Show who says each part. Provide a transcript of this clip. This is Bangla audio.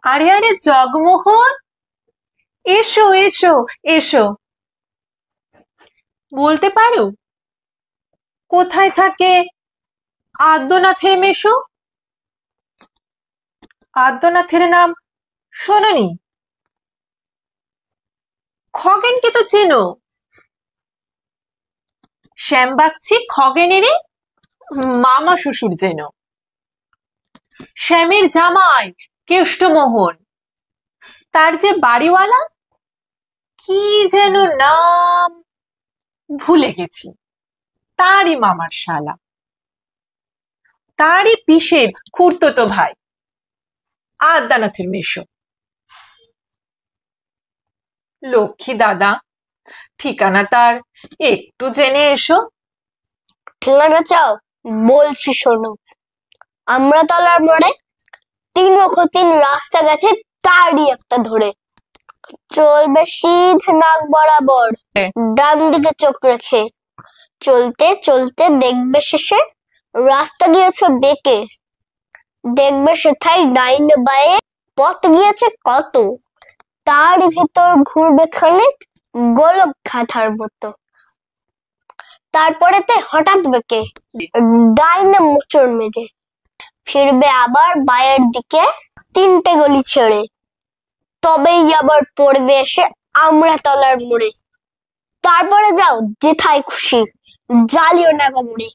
Speaker 1: আরে আরে জগমোহন, এসো এসো এসো। বলতে পারো কোথায় থাকে আদ্যনাথের মেশো? আদ্যনাথের নাম শোনোনি? খগেনকে তো চেনো, শ্যামবাগচি খগেনেরই মামা শ্বশুর যেন। শ্যামের জামাই কেষ্টমোহন, তার যে বাড়িওয়ালা, কি যেন নাম ভুলে গেছি, তারই মামার শালা, তারই পিসের খুড়তুতো ভাই আদ্যানাথের মেশো। লক্ষ্মী দাদা, ঠিকানা তার একটু জেনে এসো।
Speaker 2: ঠিকানা চাও? বলছি শোনো। আমরাতলার মোড়ে 3 রাস্তা গেছে, তারই একটা ধরে চলবে সিধে নাক বরাবর, ডান দিকে চোখ রেখে। চলতে চলতে দেখবে শেষে রাস্তা গিয়েছে বেঁকে, দেখবে সেথায় ডাইনে বাঁয়ে পথ গিয়েছে কত, তার ভিতর ঘুরবে খানিক গোলক খাতার মতো। তারপরেতে হঠাৎ বেঁকে ডাইনে মোচড় মেরে ফিরবে আবার বাঁয়ের দিকে 3টে গলি ছেড়ে, তবেই আবার পড়বে এসে আমরাতলার মোড়ে। তারপরে যাও যেথায় খুশি, জ্বালিও না কোমরে।